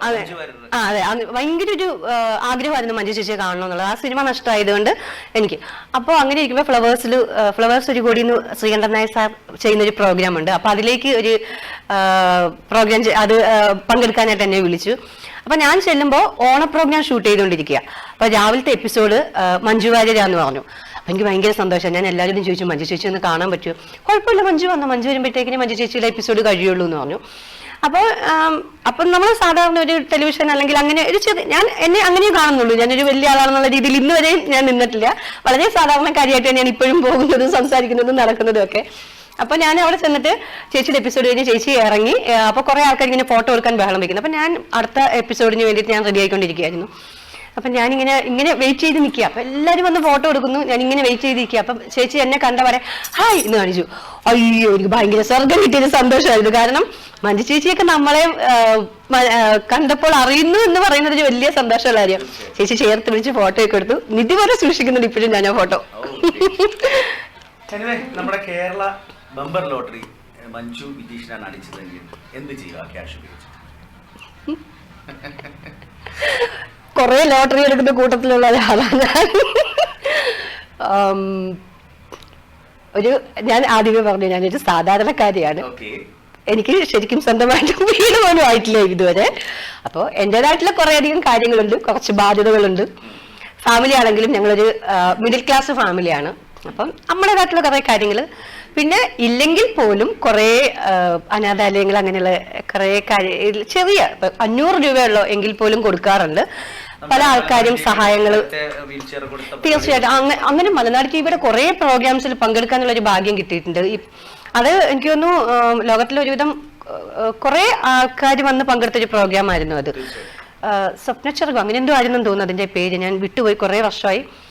അതെ ഭയങ്കര ഒരു ആഗ്രഹമായിരുന്നു മഞ്ജു ചേച്ചിയെ കാണണമെന്നുള്ളത്. ആ സിനിമ നഷ്ടമായതുകൊണ്ട് എനിക്ക്. അപ്പോൾ അങ്ങനെ ഇരിക്കുമ്പോൾ ഫ്ലവേഴ്സ് ഒരു കൂടി ശ്രീകണ്ഠൻ നായർ സാർ ചെയ്യുന്നൊരു പ്രോഗ്രാം ഉണ്ട്. അപ്പൊ അതിലേക്ക് ഒരു പ്രോഗ്രാം അത് പങ്കെടുക്കാനായിട്ട് എന്നെ വിളിച്ചു. അപ്പൊ ഞാൻ ചെല്ലുമ്പോൾ ഓണ പ്രോഗ്രാം ഷൂട്ട് ചെയ്തുകൊണ്ടിരിക്കുക. അപ്പൊ രാവിലത്തെ എപ്പിസോഡ് മഞ്ജു വാര്യരാന്ന് പറഞ്ഞു. അപ്പൊ എനിക്ക് ഭയങ്കര സന്തോഷം. ഞാൻ എല്ലാവരും ചോദിച്ചു മഞ്ജു ചേച്ചി ഒന്ന് കാണാൻ പറ്റുമോ? കുഴപ്പമില്ല, മഞ്ജു വരുമ്പോഴത്തേക്കിന് മഞ്ജു ചേച്ചിയുടെ എപ്പിസോഡ് കഴിയുള്ളൂ എന്ന് പറഞ്ഞു. അപ്പം നമ്മൾ സാധാരണ ഒരു ടെലിവിഷൻ അല്ലെങ്കിൽ അങ്ങനെ ഒരു എന്നെ അങ്ങനെയും കാണുന്നുള്ളൂ. ഞാനൊരു വലിയ ആളാണെന്നുള്ള രീതിയിൽ ഇന്ന് വരെയും ഞാൻ നിന്നിട്ടില്ല. വളരെ സാധാരണക്കാരിയായിട്ട് ഞാൻ ഇപ്പോഴും പോകുന്നതും സംസാരിക്കുന്നതും നടക്കുന്നതും ഒക്കെ. അപ്പൊ ഞാൻ അവിടെ ചെന്നിട്ട് ചേച്ചിയുടെ എപ്പിസോഡ് കഴിഞ്ഞ് ചേച്ചി ഇറങ്ങി. അപ്പൊ കുറെ ആൾക്കാർ ഇങ്ങനെ ഫോട്ടോ എടുക്കാൻ ബഹളം വെക്കുന്നു. അപ്പൊ ഞാൻ അടുത്ത എപ്പിസോഡിന് വേണ്ടിയിട്ട് ഞാൻ റെഡി ആയിക്കൊണ്ടിരിക്കുകയായിരുന്നു. അപ്പൊ ഞാനിങ്ങനെ വെയിറ്റ് ചെയ്ത് നിൽക്കുക. അപ്പൊ എല്ലാവരും വന്ന് ഫോട്ടോ എടുക്കുന്നു, ഞാൻ ഇങ്ങനെ വെയിറ്റ് ചെയ്ത് നിൽക്കുക. അപ്പൊ ചേച്ചി എന്നെ കണ്ട പറയാം ഹായ് എന്ന് കാണിച്ചു. അയ്യോ, എനിക്ക് ഭയങ്കര സ്വർഗം കിട്ടിയൊരു സന്തോഷമായിരുന്നു. കാരണം മഞ്ജു ചേച്ചിയൊക്കെ നമ്മളെ കണ്ടപ്പോൾ അറിയുന്നു എന്ന് പറയുന്നത് ഒരു വലിയ സന്തോഷമുള്ള കാര്യം. ചേച്ചി ചേർത്ത് വിളിച്ച് ഫോട്ടോ ഒക്കെ എടുത്തു. നിധി വരെ സൂക്ഷിക്കുന്നുണ്ട് ഇപ്പോഴും ഞാൻ ആ ഫോട്ടോ. നമ്മുടെ കേരള ബമ്പർ ലോട്ടറി മഞ്ജു വിജീഷിനാണ് അടിച്ചതെങ്കിൽ എന്ത് ചെയ്യുക? ക്യാഷ് ഉപയോഗിച്ച് കൊറേ ലോട്ടറി എടുക്കുന്ന കൂട്ടത്തിലുള്ള ഒരാളാണ് ഞാൻ ആദ്യമേ പറഞ്ഞു ഞാനൊരു സാധാരണക്കാരിയാണ്. എനിക്ക് ശരിക്കും സ്വന്തമായിട്ട് വീട് പോലും ആയിട്ടില്ല ഇതുവരെ. അപ്പോൾ എന്റേതായിട്ടുള്ള കുറെ അധികം കാര്യങ്ങളുണ്ട്, കുറച്ച് ബാധ്യതകളുണ്ട്. ഫാമിലി ആണെങ്കിലും ഞങ്ങളൊരു മിഡിൽ ക്ലാസ് ഫാമിലിയാണ്. അപ്പം നമ്മുടേതായിട്ടുള്ള കുറെ കാര്യങ്ങൾ, പിന്നെ ഇല്ലെങ്കിൽ പോലും കുറെ അനാഥാലയങ്ങൾ അങ്ങനെയുള്ള കുറെ ചെറിയ 500 രൂപയുള്ളൂ എങ്കിൽ പോലും കൊടുക്കാറുണ്ട്. പല ആൾക്കാരും സഹായങ്ങൾ തീർച്ചയായിട്ടും അങ്ങനെ മലനാട് ടിവിയുടെ കുറെ പ്രോഗ്രാംസിൽ പങ്കെടുക്കാനുള്ള ഒരു ഭാഗ്യം കിട്ടിയിട്ടുണ്ട്. അത് എനിക്ക് തോന്നുന്നു ലോകത്തിലെ ഒരുവിധം കുറെ ആൾക്കാർ വന്ന് പങ്കെടുത്തൊരു പ്രോഗ്രാം ആയിരുന്നു അത്. സ്വപ്നച്ചെറുകം അങ്ങനെ എന്തോ ആയിരുന്നു തോന്നുന്നു അതിന്റെ പേര്, ഞാൻ വിട്ടുപോയി, കുറെ വർഷമായി.